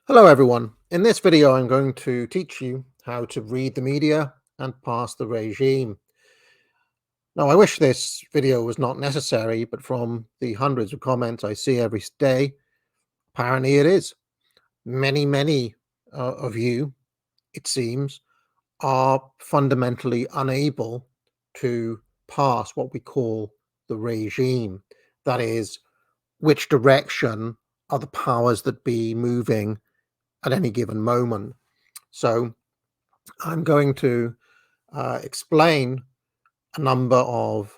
Hello everyone. In this video I'm going to teach you how to read the media and pass the regime. Now I wish this video was not necessary, but from the hundreds of comments I see every day, apparently it is. Many of you, it seems, are fundamentally unable to pass what we call the regime. That is, which direction are the powers that be moving at any given moment. So I'm going to explain a number of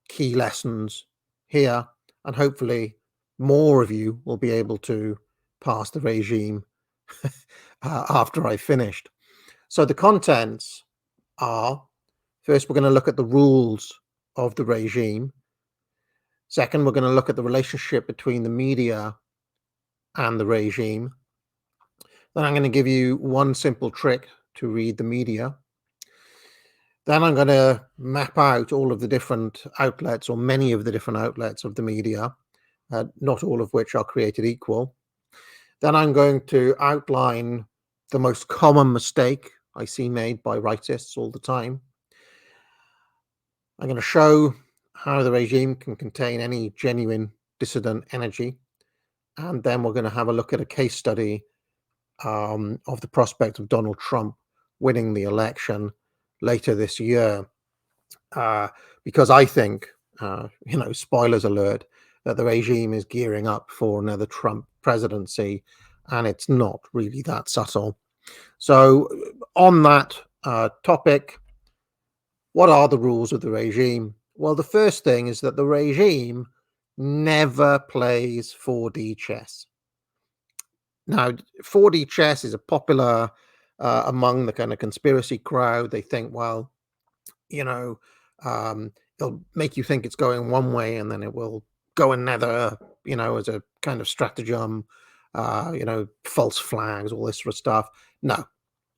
key lessons here, and hopefully more of you will be able to pass the regime after I've finished. So the contents are, first we're going to look at the rules of the regime. Second, we're going to look at the relationship between the media and the regime. Then I'm going to give you one simple trick to read the media. Then I'm going to map out all of the different outlets, or many of the different outlets of the media, not all of which are created equal. Then I'm going to outline the most common mistake I see made by rightists all the time. I'm going to show how the regime can contain any genuine dissident energy. And then we're going to have a look at a case study of the prospect of Donald Trump winning the election later this year. Because I think, spoilers alert, that the regime is gearing up for another Trump presidency, and it's not really that subtle. So, on that topic, what are the rules of the regime? Well, the first thing is that the regime never plays 4D chess. Now, 4D chess is a popular among the kind of conspiracy crowd. They think, well, you know, it'll make you think it's going one way and then it will go another, as a kind of stratagem, false flags, all this sort of stuff. No,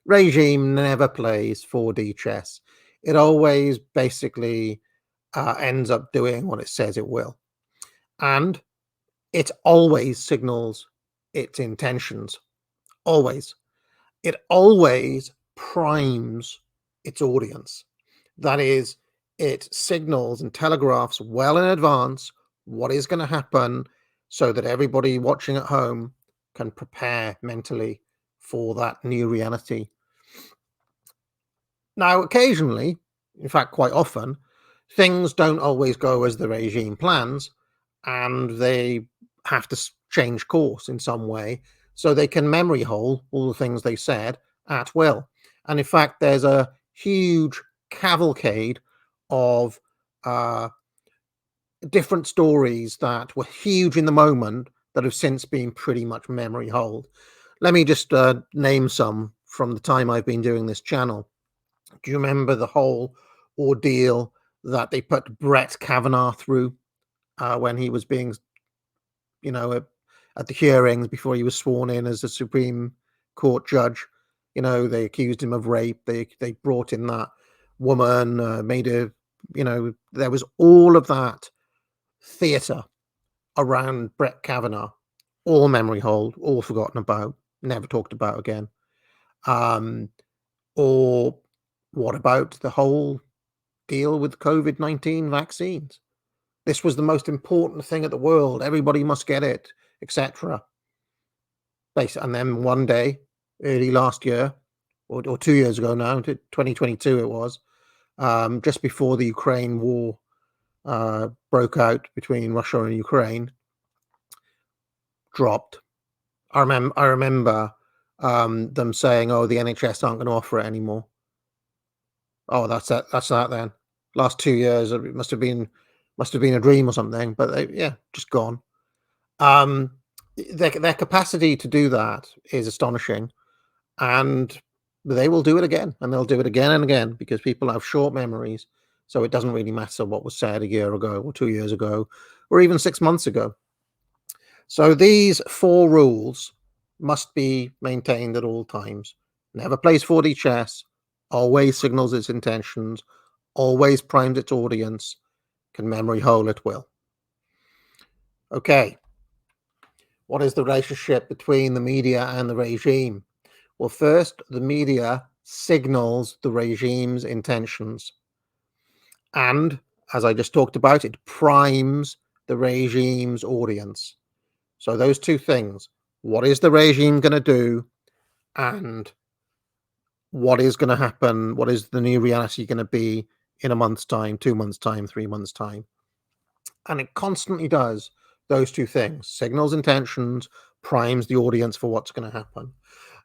regime never plays 4D chess. It always basically ends up doing what it says it will. And it always signals its intentions. Always. It always primes its audience. That is, it signals and telegraphs well in advance what is going to happen so that everybody watching at home can prepare mentally for that new reality. Now, occasionally, in fact, quite often, things don't always go as the regime plans, and they have to change course in some way so they can memory hole all the things they said at will. And in fact, there's a huge cavalcade of uh, different stories that were huge in the moment that have since been pretty much memory holed. Let me just name some from the time I've been doing this channel. Do you remember the whole ordeal that they put Brett Kavanaugh through when he was being, at the hearings before he was sworn in as a Supreme Court judge? They accused him of rape. They brought in that woman, made a, there was all of that theatre around Brett Kavanaugh, all memory hold, all forgotten about, never talked about again. Or what about the whole deal with COVID-19 vaccines? This was the most important thing at the world. Everybody must get it, etc. And then one day, early last year, or 2 years ago now, 2022 it was, just before the Ukraine war broke out between Russia and Ukraine, dropped. I remember them saying, "Oh, the NHS aren't going to offer it anymore." Oh, that's that. That's that then. Last 2 years, it must have been a dream or something. But just gone. Their capacity to do that is astonishing, and they will do it again, and they'll do it again and again because people have short memories. So it doesn't really matter what was said a year ago, or 2 years ago, or even 6 months ago. So these 4 rules must be maintained at all times. Never plays 4D chess, always signals its intentions, always primes its audience, can memory hole at will. Okay. What is the relationship between the media and the regime? Well, first, the media signals the regime's intentions. And as I just talked about, it primes the regime's audience. So those two things, what is the regime going to do? And what is going to happen? What is the new reality going to be in a month's time, 2 months' time, 3 months' time? And it constantly does those two things, signals intentions, primes the audience for what's going to happen.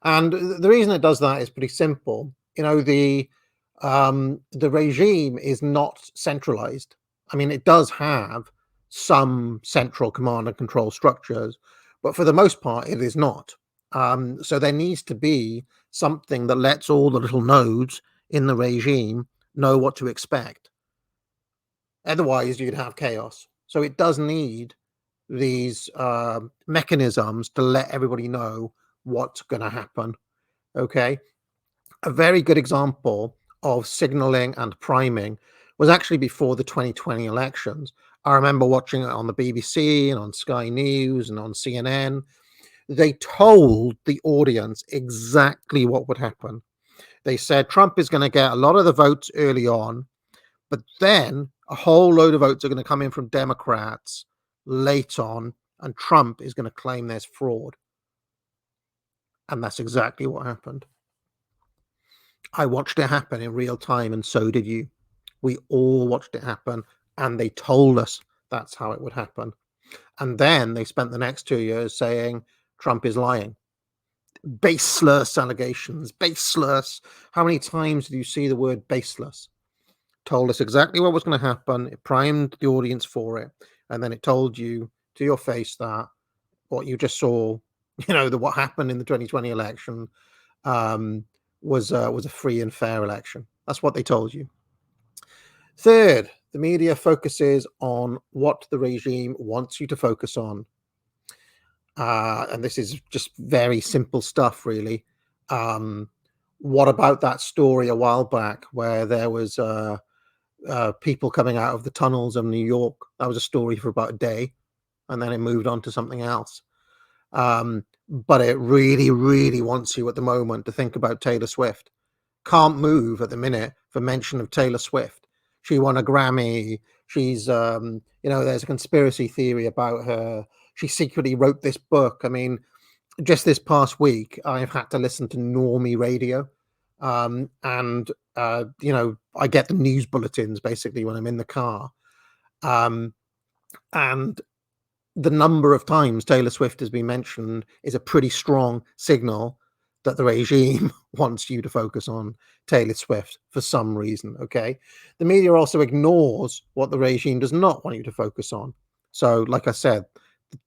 And the reason it does that is pretty simple. You know, the regime is not centralized. I mean, it does have some central command and control structures, but for the most part, it is not. So there needs to be something that lets all the little nodes in the regime know what to expect. Otherwise, you'd have chaos. So it does need these mechanisms to let everybody know what's going to happen. Okay. A very good example of signaling and priming was actually before the 2020 elections. I remember watching it on the BBC and on Sky News and on CNN. They told the audience exactly what would happen. They said Trump is going to get a lot of the votes early on, but then a whole load of votes are going to come in from Democrats late on, and Trump is going to claim there's fraud. And that's exactly what happened. I watched it happen in real time, and so did you. We all watched it happen, and they told us that's how it would happen. And then they spent the next 2 years saying Trump is lying. Baseless allegations, baseless. How many times do you see the word baseless? Told us exactly what was going to happen. It primed the audience for it, and then it told you to your face that what you just saw, what happened in the 2020 election, was a free and fair election. That's what they told you. Third, the media focuses on what the regime wants you to focus on. And this is just very simple stuff, really. What about that story a while back where there was people coming out of the tunnels of New York? That was a story for about a day, and then it moved on to something else. But it really, really wants you at the moment to think about Taylor Swift. Can't move at the minute for mention of Taylor Swift. She won a Grammy. She's, there's a conspiracy theory about her. She secretly wrote this book. I mean, just this past week, I've had to listen to Normie Radio. And I get the news bulletins basically when I'm in the car. And the number of times Taylor Swift has been mentioned is a pretty strong signal that the regime wants you to focus on Taylor Swift for some reason, okay? The media also ignores what the regime does not want you to focus on. So, like I said,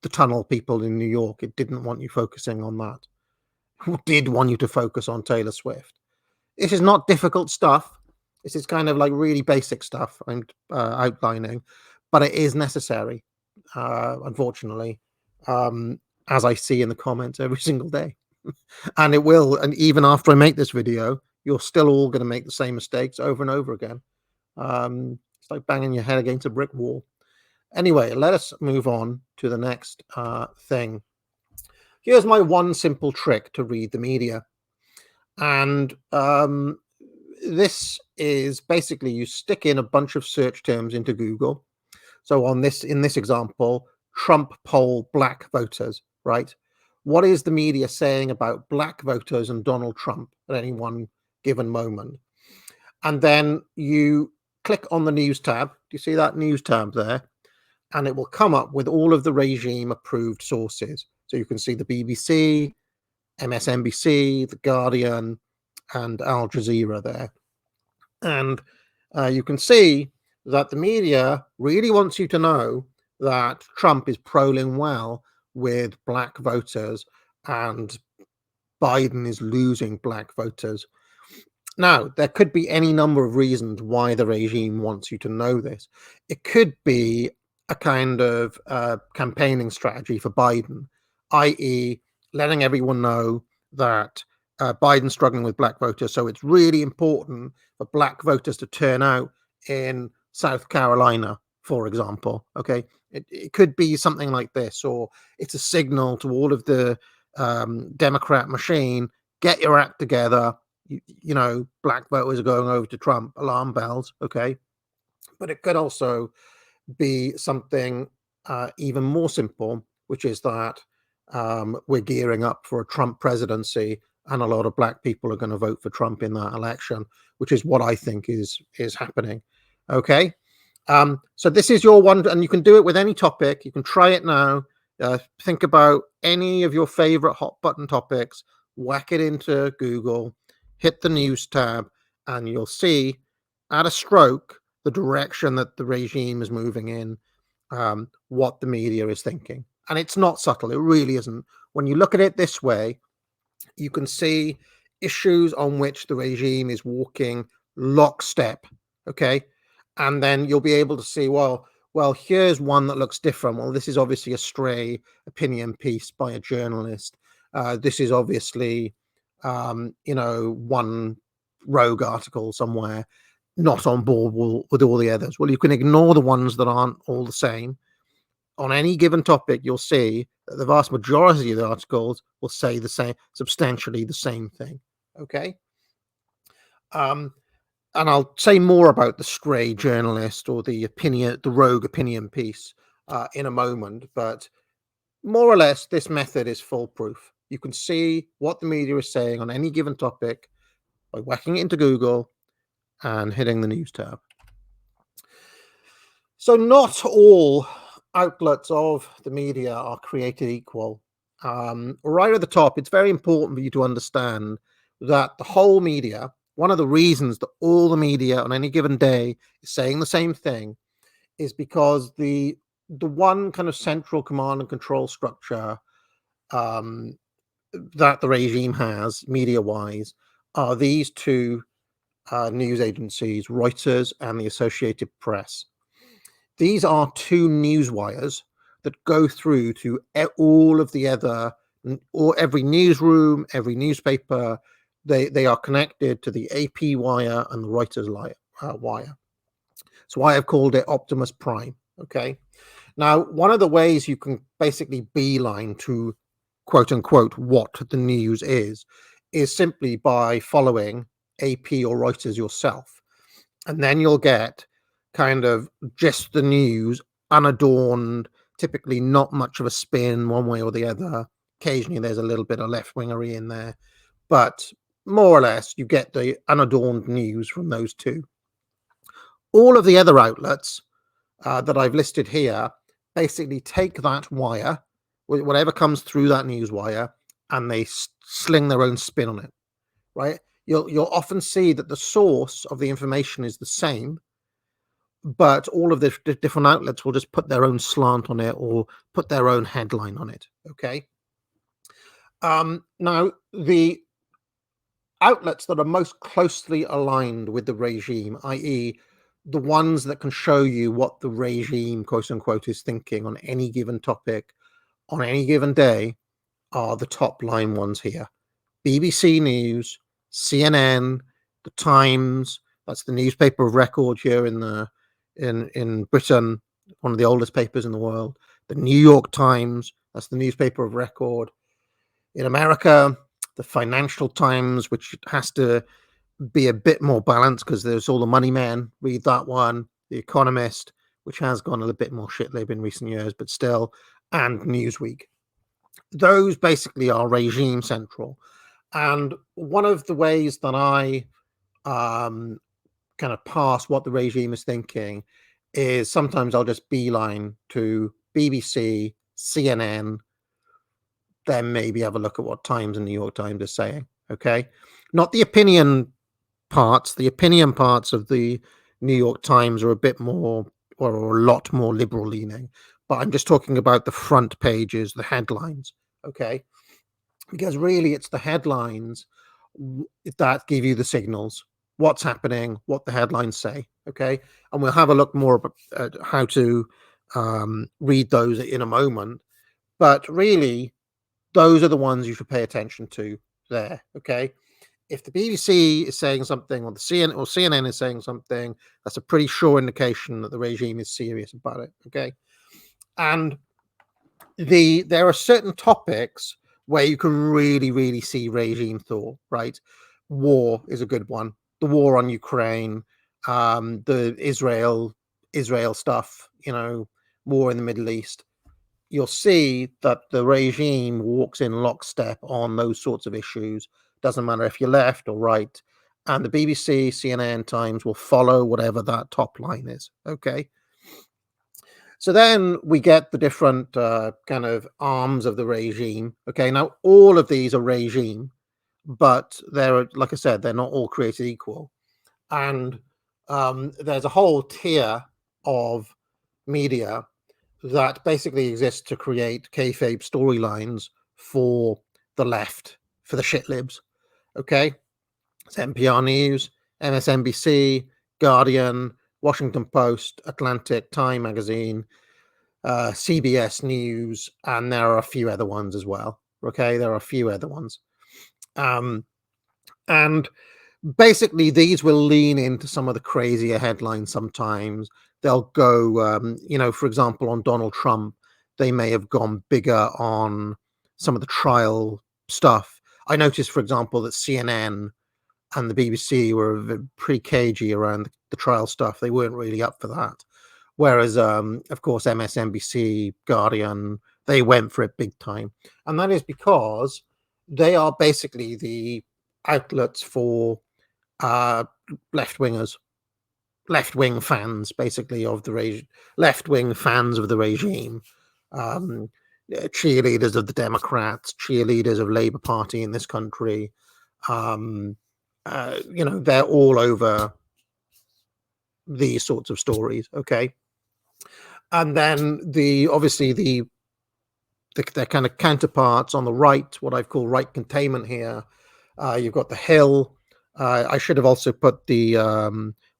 the tunnel people in New York, it didn't want you focusing on that. Who did want you to focus on Taylor Swift? This is not difficult stuff. This is kind of like really basic stuff I'm outlining, but it is necessary, unfortunately, as I see in the comments every single day. And it will, and even after I make this video, you're still all going to make the same mistakes over and over again. It's like banging your head against a brick wall. Anyway, let us move on to the next thing. Here's my one simple trick to read the media. And this is basically you stick in a bunch of search terms into Google. So in this example, Trump poll black voters, right? What is the media saying about black voters and Donald Trump at any one given moment? And then you click on the news tab. Do you see that news tab there? And it will come up with all of the regime approved sources. So you can see the BBC, MSNBC, The Guardian, and Al Jazeera there. And you can see that the media really wants you to know that Trump is polling well with black voters and Biden is losing black voters. Now, there could be any number of reasons why the regime wants you to know this. It could be a kind of campaigning strategy for Biden, i.e., letting everyone know that Biden's struggling with black voters, so it's really important for black voters to turn out in South Carolina, for example. Okay, It could be something like this, or it's a signal to all of the Democrat machine, get your act together. Black voters are going over to Trump, alarm bells, okay? But it could also be something even more simple, which is that we're gearing up for a Trump presidency, and a lot of black people are going to vote for Trump in that election, which is what I think is happening. Okay, so this is your one, and you can do it with any topic. You can try it now. Think about any of your favorite hot button topics, whack it into Google, hit the news tab, and you'll see at a stroke the direction that the regime is moving in, what the media is thinking. And it's not subtle, it really isn't. When you look at it this way, you can see issues on which the regime is walking lockstep, okay? And then you'll be able to see, well, here's one that looks different. Well, this is obviously a stray opinion piece by a journalist. This is obviously, one rogue article somewhere, not on board with all the others. Well, you can ignore the ones that aren't all the same. On any given topic, you'll see that the vast majority of the articles will say the same, substantially the same thing. Okay. And I'll say more about the stray journalist or the rogue opinion piece in a moment, but more or less, this method is foolproof. You can see what the media is saying on any given topic by whacking it into Google and hitting the news tab. So not all outlets of the media are created equal. Right at the top, it's very important for you to understand that the whole media, one of the reasons that all the media on any given day is saying the same thing, is because the one kind of central command and control structure that the regime has, media-wise, are these two news agencies, Reuters and the Associated Press. These are two news wires that go through to all of the other, or every newsroom, every newspaper. They are connected to the AP wire and the Reuters wire. So I have called it Optimus Prime. Okay. Now, one of the ways you can basically beeline to quote unquote what the news is simply by following AP or Reuters yourself. And then you'll get kind of just the news, unadorned, typically not much of a spin one way or the other. Occasionally there's a little bit of left-wingery in there, but more or less you get the unadorned news from those two. All of the other outlets that I've listed here basically take that wire, whatever comes through that news wire, and they sling their own spin on it, right? You'll often see that the source of the information is the same, but all of the different outlets will just put their own slant on it or put their own headline on it. Okay. Now, the outlets that are most closely aligned with the regime, i.e., the ones that can show you what the regime, quote unquote, is thinking on any given topic on any given day, are the top line ones here: BBC News, CNN, The Times. That's the newspaper of record here in Britain, one of the oldest papers in the world. The New York Times. That's the newspaper of record in America. The Financial Times, which has to be a bit more balanced because there's all the money men read that one. The Economist, which has gone a little bit more shitlib in recent years, but still, and Newsweek. Those basically are regime central. And one of the ways that I kind of pass what the regime is thinking is sometimes I'll just beeline to BBC, CNN, then maybe have a look at what Times and New York Times are saying. Okay. Not the opinion parts. The opinion parts of the New York Times are a bit more, or a lot more liberal leaning, but I'm just talking about the front pages, the headlines. Okay. Because really it's the headlines that give you the signals, what's happening, what the headlines say. Okay. And we'll have a look more at how to read those in a moment. But really, those are the ones you should pay attention to there. Okay. If the BBC is saying something, or the CNN is saying something, that's a pretty sure indication that the regime is serious about it. Okay. And there are certain topics where you can really see regime thought, right? War is a good one. The war on Ukraine, the Israel stuff, war in the Middle East. You'll see that the regime walks in lockstep on those sorts of issues. Doesn't matter if you're left or right. And the BBC, CNN, Times will follow whatever that top line is. Okay. So then we get the different kind of arms of the regime. Okay. Now, all of these are regime, but like I said, they're not all created equal. And there's a whole tier of media that basically exists to create kayfabe storylines for the left, for the shit libs. Okay. It's NPR News, MSNBC, Guardian, Washington Post, Atlantic, Time Magazine, CBS News, and there are a few other ones as well. Okay, there are a few other ones. And basically, these will lean into some of the crazier headlines sometimes. They'll go, for example, on Donald Trump, they may have gone bigger on some of the trial stuff. I noticed, for example, that CNN and the BBC were pretty cagey around the trial stuff. They weren't really up for that. Whereas, of course, MSNBC, Guardian, they went for it big time. And that is because they are basically the outlets for left-wingers, left-wing fans, basically, of the regime, left-wing fans of the regime, cheerleaders of the Democrats, cheerleaders of Labour Party in this country. They're all over these sorts of stories, okay? And then their kind of counterparts on the right, what I've called right containment here. You've got The Hill. I should have also put the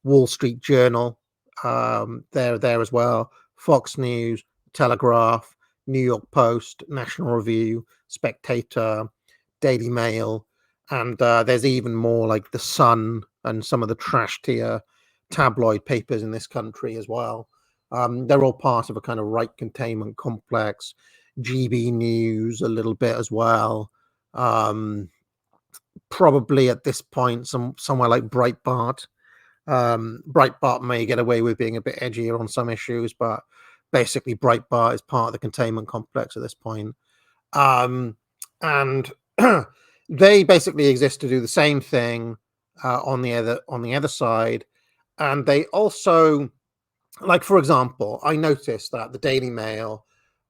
Wall Street Journal there as well. Fox News, Telegraph, New York Post, National Review, Spectator, Daily Mail, and there's even more like The Sun and some of the trash tier tabloid papers in this country as well. They're all part of a kind of right containment complex. GB News a little bit as well. Probably at this point, somewhere like Breitbart. Breitbart may get away with being a bit edgier on some issues, but basically Breitbart is part of the containment complex at this point. And they basically exist to do the same thing on the other side. And they also, like, for example, I noticed that the Daily Mail,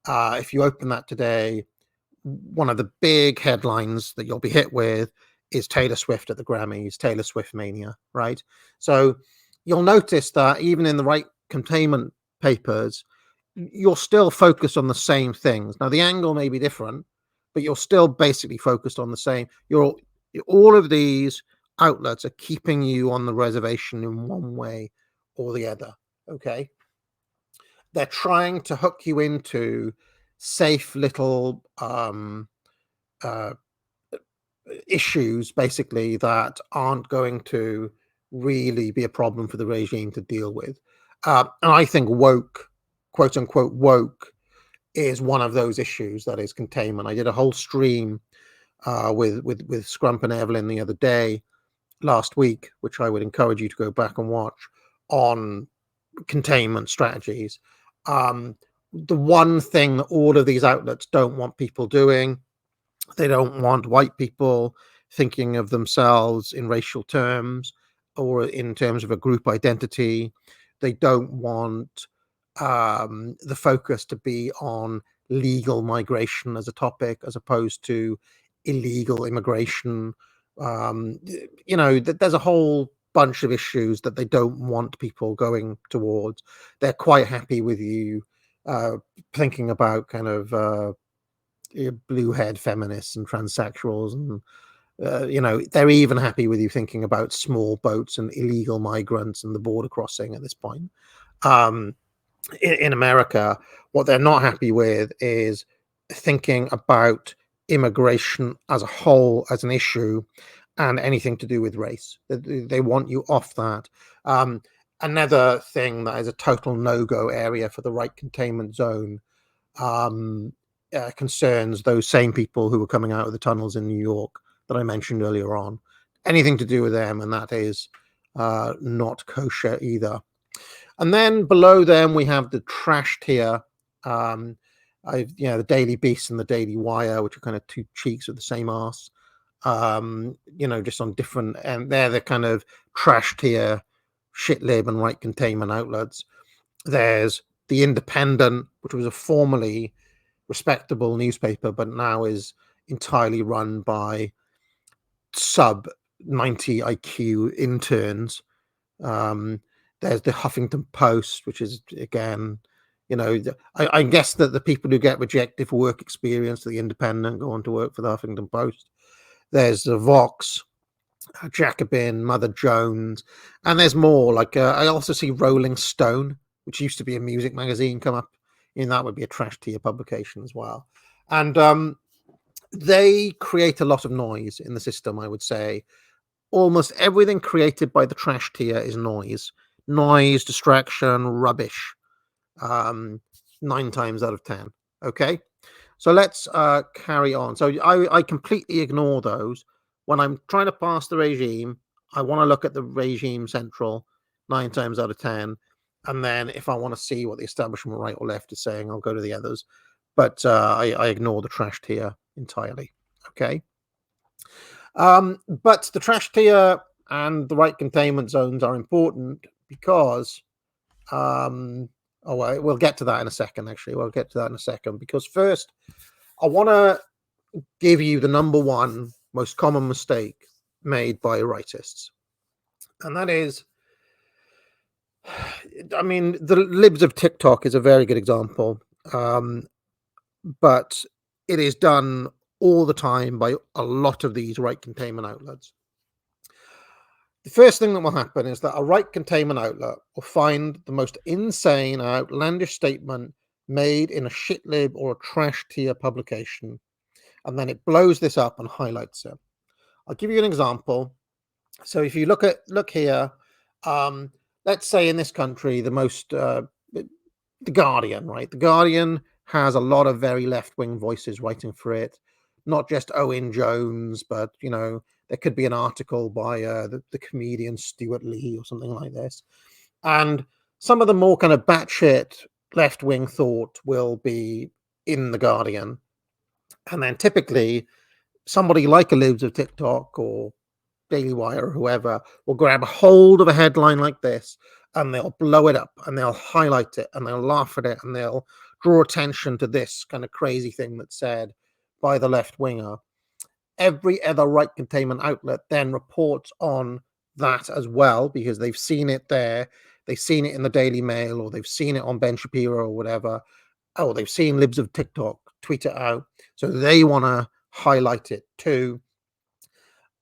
if you open that today, one of the big headlines that you'll be hit with is Taylor Swift at the Grammys, Taylor Swift mania, right? So you'll notice that even in the right containment papers, you're still focused on the same things. Now, the angle may be different, but you're still basically focused on the same. All of these outlets are keeping you on the reservation in one way or the other, okay? They're trying to hook you into safe little issues, basically, that aren't going to really be a problem for the regime to deal with. And I think woke, quote unquote, woke, is one of those issues that is containment. I did a whole stream with Scrump and Evelyn the other day, last week, which I would encourage you to go back and watch, on containment strategies. The one thing that all of these outlets don't want people doing, they don't want white people thinking of themselves in racial terms or in terms of a group identity. They don't want the focus to be on legal migration as a topic as opposed to illegal immigration. There's a whole bunch of issues that they don't want people going towards. They're quite happy with you thinking about kind of blue haired feminists and transsexuals, and they're even happy with you thinking about small boats and illegal migrants and the border crossing at this point. In America, what they're not happy with is thinking about immigration as a whole, as an issue, and anything to do with race. They want you off that. Another thing that is a total no-go area for the right containment zone um, concerns those same people who were coming out of the tunnels in New York that I mentioned earlier on. Anything to do with them, and that is not kosher either. And then below them we have the trash tier. The Daily Beast and the Daily Wire, which are kind of two cheeks of the same arse. Just on different, and they're the kind of trash tier, shit lib and right containment outlets. There's the Independent, which was a formerly respectable newspaper, but now is entirely run by sub 90 IQ interns. There's the Huffington Post, which is again, I guess that the people who get rejected for work experience at the Independent go on to work for the Huffington Post. There's the Vox, Jacobin, Mother Jones, and there's more. Like I also see Rolling Stone, which used to be a music magazine, come up. That would be a trash tier publication as well. And they create a lot of noise in the system, I would say. Almost everything created by the trash tier is noise, distraction, rubbish. 9 times out of 10. Okay, so let's carry on. So I completely ignore those. When I'm trying to pass the regime, I want to look at the regime central 9 times out of 10. And then if I want to see what the establishment right or left is saying, I'll go to the others. But I ignore the trash tier entirely. Okay. But the trash tier and the right containment zones are important because we'll get to that in a second. Actually, we'll get to that in a second, because first I want to give you the number one most common mistake made by rightists, and that is, I mean, the libs of TikTok is a very good example, but it is done all the time by a lot of these right containment outlets. The first thing that will happen is that a right containment outlet will find the most insane, outlandish statement made in a shitlib or a trash tier publication, and then it blows this up and highlights it. I'll give you an example. So if you look here, let's say in this country, the Guardian, right? The Guardian has a lot of very left-wing voices writing for it, not just Owen Jones, but there could be an article by the comedian Stuart Lee or something like this. And some of the more kind of batshit left-wing thought will be in the Guardian. And then typically somebody like a Libs of TikTok or Daily Wire or whoever will grab a hold of a headline like this, and they'll blow it up and they'll highlight it and they'll laugh at it and they'll draw attention to this kind of crazy thing that's said by the left winger. Every other right containment outlet then reports on that as well, because they've seen it there. They've seen it in the Daily Mail, or they've seen it on Ben Shapiro or whatever. Oh, they've seen Libs of TikTok tweet it out. So they want to highlight it too.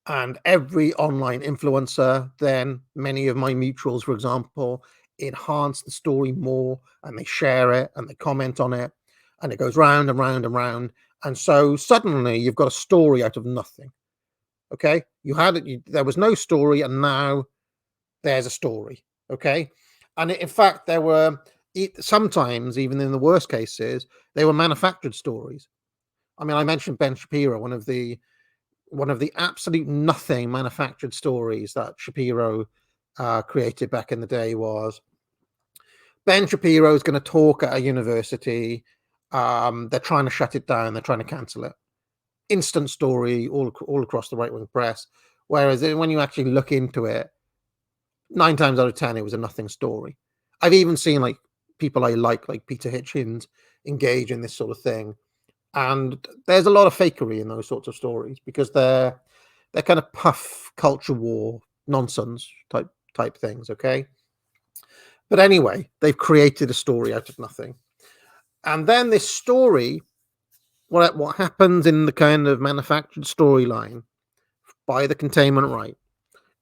And every online influencer, then many of my mutuals, for example, enhance the story more, and they share it and they comment on it, and it goes round and round and round. And so suddenly you've got a story out of nothing. Okay, there was no story, and now there's a story. Okay, and in fact, there were sometimes, even in the worst cases, they were manufactured stories. I mean, I mentioned Ben Shapiro, one of the absolute nothing manufactured stories that Shapiro created back in the day was Ben Shapiro is going to talk at a university. They're trying to shut it down. They're trying to cancel it. Instant story all across the right-wing press. Whereas when you actually look into it, 9 times out of 10, it was a nothing story. I've even seen like people I like Peter Hitchens, engage in this sort of thing. And there's a lot of fakery in those sorts of stories, because they're kind of puff culture war nonsense type things. Okay. But anyway, they've created a story out of nothing. And then this story, what happens in the kind of manufactured storyline by the containment right,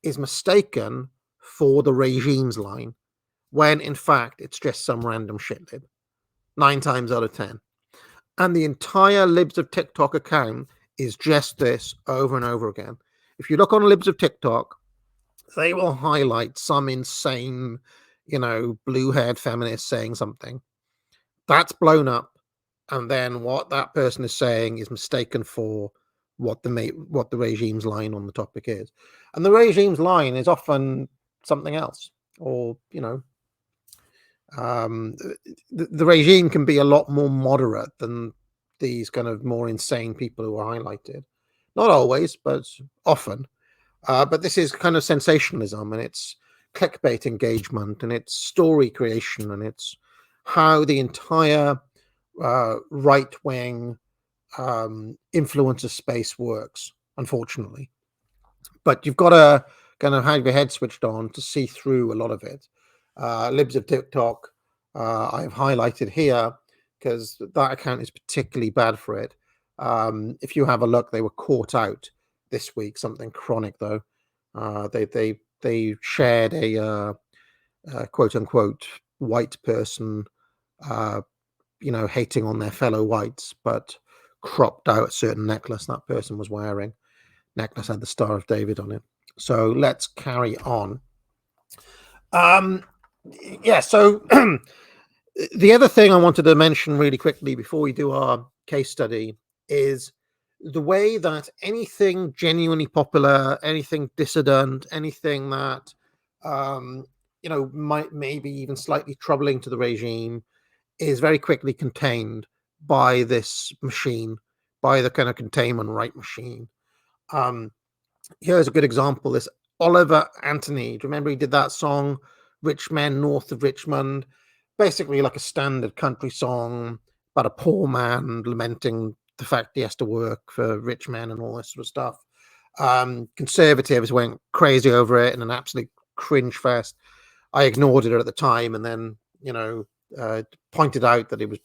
is mistaken for the regime's line, when in fact it's just some random shit lib 9 times out of 10. And the entire Libs of TikTok account is just this over and over again. If you look on Libs of TikTok, they will highlight some insane, blue-haired feminist saying something. That's blown up. and then what that person is saying is mistaken for what the regime's line on the topic is, and the regime's line is often something else, or the regime can be a lot more moderate than these kind of more insane people who are highlighted. Not always, but often. But this is kind of sensationalism, and it's clickbait engagement, and it's story creation, and it's how the entire right wing influencer space works, unfortunately. But you've got to kind of have your head switched on to see through a lot of it. Libs of TikTok, I've highlighted here because that account is particularly bad for it. If you have a look, they were caught out this week. Something chronic though. They shared a quote unquote white person, hating on their fellow whites, but cropped out a certain necklace that person was wearing. Necklace had the Star of David on it. So let's carry on. So the other thing I wanted to mention really quickly before we do our case study is the way that anything genuinely popular, anything dissident, anything that might maybe even slightly troubling to the regime is very quickly contained by this machine, by the kind of containment right machine. Here's a good example. This Oliver Anthony, do you remember he did that song, Rich Men North of Richmond? Basically like a standard country song about a poor man lamenting the fact he has to work for rich men and all this sort of stuff. Conservatives went crazy over it in an absolute cringe fest. I ignored it at the time, and then, pointed out that it was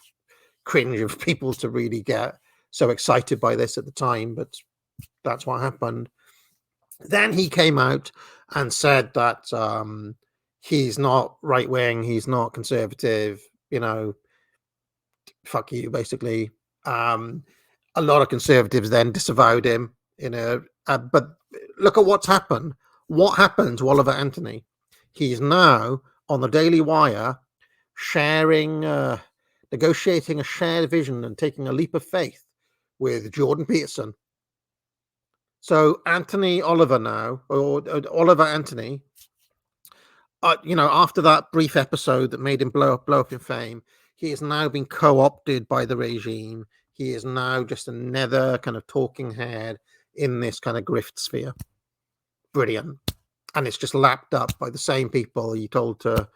cringe of people to really get so excited by this at the time, but that's what happened. Then he came out and said that he's not right wing, he's not conservative, fuck you, basically. A lot of conservatives then disavowed him, but look at what's happened. What happened to Oliver Anthony? He's now on the Daily Wire sharing, negotiating a shared vision and taking a leap of faith with Jordan Peterson. So Anthony Oliver now, or Oliver Anthony, after that brief episode that made him blow up in fame, he has now been co-opted by the regime. He is now just another kind of talking head in this kind of grift sphere. Brilliant. And it's just lapped up by the same people you told to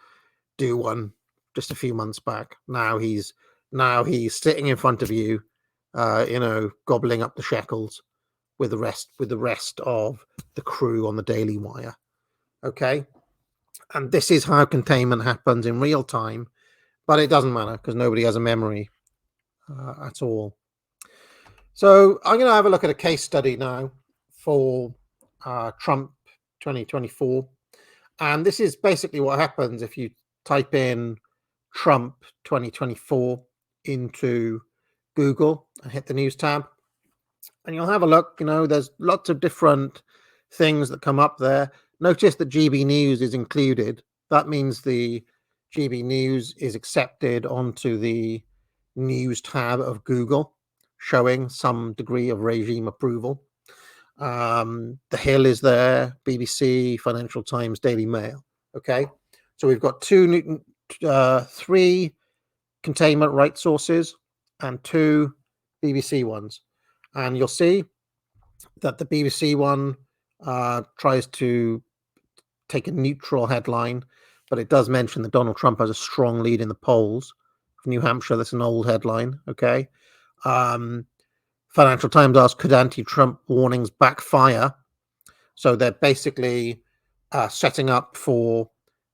do one just a few months back. Now he's sitting in front of you, gobbling up the shekels with the rest of the crew on the Daily Wire. Okay? And this is how containment happens in real time, but it doesn't matter because nobody has a memory at all. So I'm going to have a look at a case study now for Trump 2024. And this is basically what happens if you type in Trump 2024 into Google and hit the news tab. And you'll have a look, there's lots of different things that come up there. Notice that GB News is included. That means the GB News is accepted onto the news tab of Google, showing some degree of regime approval. The Hill is there, BBC, Financial Times, Daily Mail. Okay, so we've got three containment right sources and 2 BBC ones. And you'll see that the BBC one tries to take a neutral headline, but it does mention that Donald Trump has a strong lead in the polls. For New Hampshire, that's an old headline, okay? Financial Times asks, could anti-Trump warnings backfire? So they're basically setting up for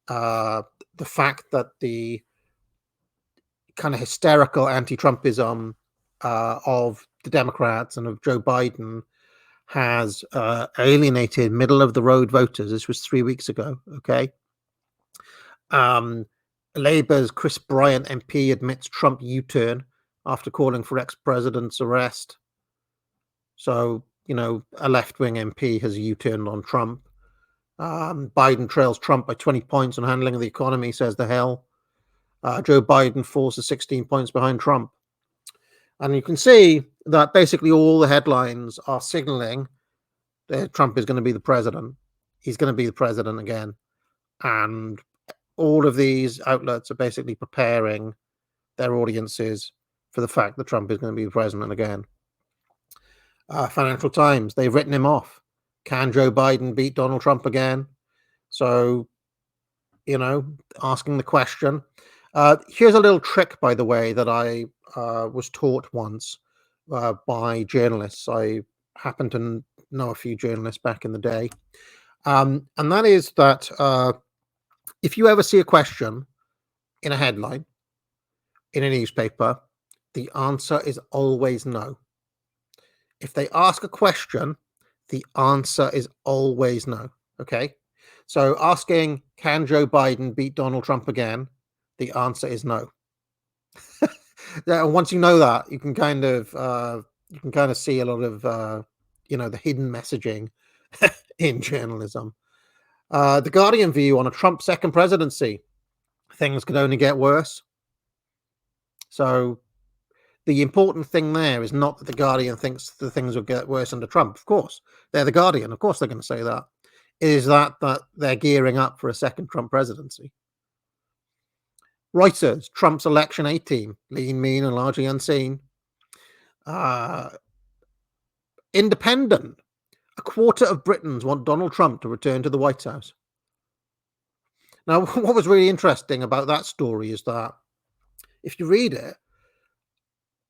the fact that the kind of hysterical anti-Trumpism of the Democrats and of Joe Biden has alienated middle-of-the-road voters. This was 3 weeks ago, okay? Labour's Chris Bryant MP admits Trump U-turn after calling for ex-president's arrest. So, a left-wing MP has U-turned on Trump. Biden trails Trump by 20 points on handling of the economy, says the Hill. Joe Biden falls to 16 points behind Trump. And you can see that basically all the headlines are signaling that Trump is going to be the president. He's going to be the president again. And all of these outlets are basically preparing their audiences for the fact that Trump is going to be the president again. Financial Times, they've written him off. Can Joe Biden beat Donald Trump again? So, asking the question. Here's a little trick, by the way, that I was taught once by journalists. I happen to know a few journalists back in the day. And that is that if you ever see a question in a headline in a newspaper, the answer is always no. If they ask a question, the answer is always no. Okay. So asking, can Joe Biden beat Donald Trump again? The answer is no. Once you know that, you can kind of see a lot of the hidden messaging in journalism. The Guardian view on a Trump second presidency: things could only get worse. So the important thing there is not that the Guardian thinks the things will get worse under Trump. Of course, they're the Guardian. Of course, they're going to say that. It is that they're gearing up for a second Trump presidency. Reuters, Trump's election A-team, lean, mean, and largely unseen. Independent, a quarter of Britons want Donald Trump to return to the White House. Now, what was really interesting about that story is that if you read it,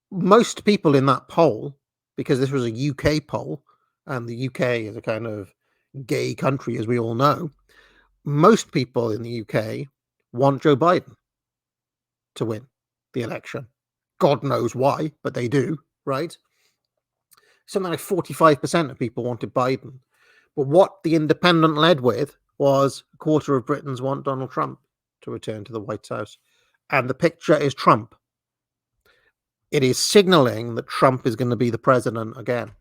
most people in that poll, because this was a UK poll, and the UK is a kind of gay country, as we all know, most people in the UK want Joe Biden to win the election. God knows why, but they do, right? Something like 45% of people wanted Biden. But what the Independent led with was a quarter of Britons want Donald Trump to return to the White House. And the picture is Trump. It is signaling that Trump is going to be the president again.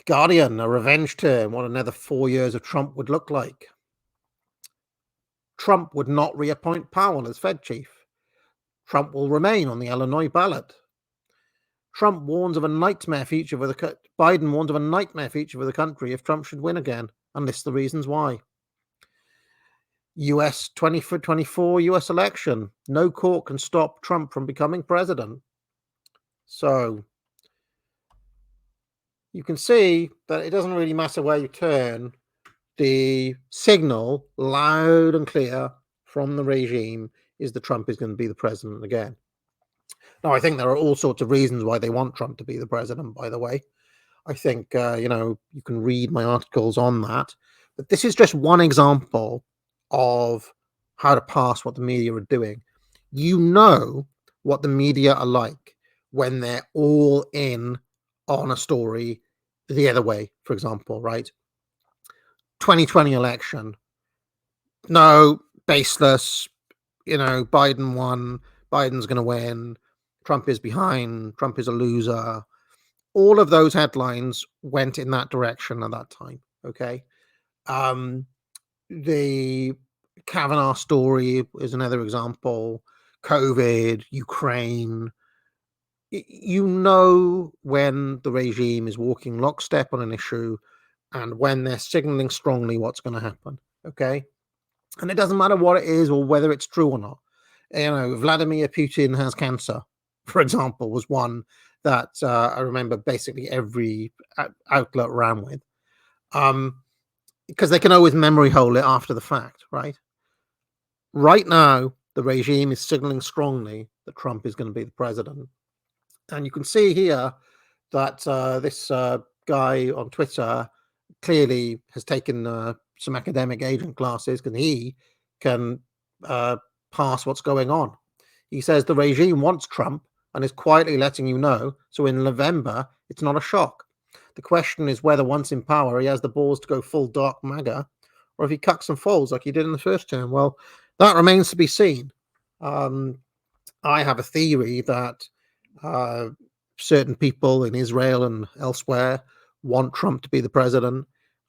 Guardian, a revenge term, what another 4 years of Trump would look like. Trump would not reappoint Powell as Fed chief. Trump will remain on the Illinois ballot. Trump warns of a nightmare future for the Biden warns of a nightmare future for the country if Trump should win again, and lists the reasons why. US 2024 US election. No court can stop Trump from becoming president. So you can see that it doesn't really matter where you turn. The signal, loud and clear from the regime, is that Trump is going to be the president again. Now, I think there are all sorts of reasons why they want Trump to be the president, by the way. I think, you can read my articles on that. But this is just one example of how to pass what the media are doing. You know what the media are like when they're all in on a story the other way, for example, right? 2020 election. No, baseless. Biden won. Biden's going to win. Trump is behind. Trump is a loser. All of those headlines went in that direction at that time. Okay. The Kavanaugh story is another example. COVID, Ukraine. You know when the regime is walking lockstep on an issue and when they're signaling strongly what's going to happen. Okay. And it doesn't matter what it is or whether it's true or not. Vladimir Putin has cancer, for example, was one that I remember basically every outlet ran with. Because they can always memory hole it after the fact, right? Right now, the regime is signaling strongly that Trump is going to be the president. And you can see here that this guy on Twitter clearly has taken some academic agent classes, because he can pass what's going on. He says the regime wants Trump and is quietly letting you know, so in November, it's not a shock. The question is whether once in power, he has the balls to go full dark MAGA, or if he cucks and folds like he did in the first term. Well, that remains to be seen. I have a theory that certain people in Israel and elsewhere want Trump to be the president.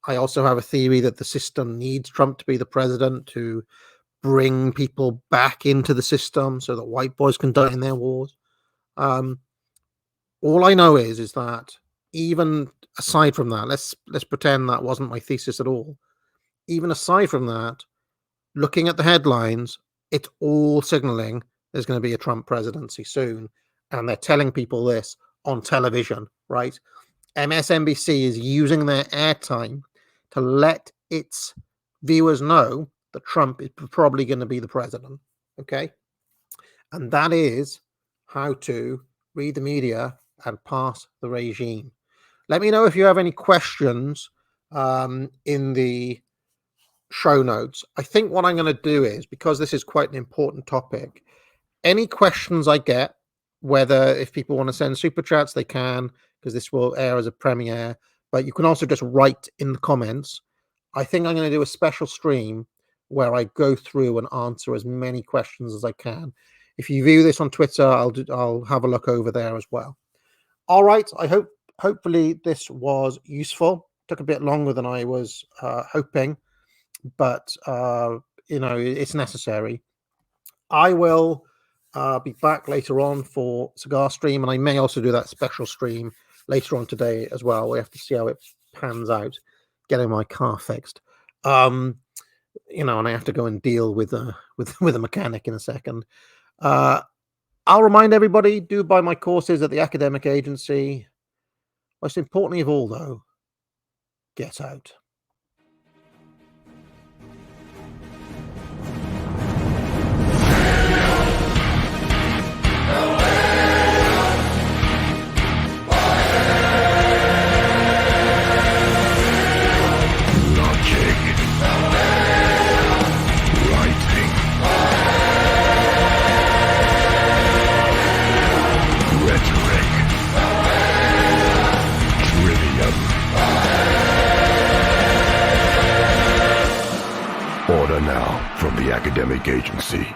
I also have a theory that the system needs Trump to be the president to bring people back into the system so that white boys can die in their wars. All I know is that even aside from that, let's pretend that wasn't my thesis at all. Even aside from that, looking at the headlines, it's all signaling there's going to be a Trump presidency soon, and they're telling people this on television, right? MSNBC is using their airtime to let its viewers know that Trump is probably going to be the president, okay? And that is how to read the media and pass the regime. Let me know if you have any questions in the show notes. I think what I'm going to do is, because this is quite an important topic, any questions I get, whether if people want to send super chats, they can, because this will air as a premiere, but you can also just write in the comments. I think I'm going to do a special stream where I go through and answer as many questions as I can. If you view this on Twitter, I'll have a look over there as well. All right, hopefully this was useful. Took a bit longer than I was hoping, but it's necessary. I will be back later on for Cigar Stream, and I may also do that special stream later on today as well. We have to see how it pans out, getting my car fixed. And I have to go and deal with a mechanic in a second. I'll remind everybody, do buy my courses at the Academic Agency. Most importantly of all, though, get out. Order now from the Academic Agency.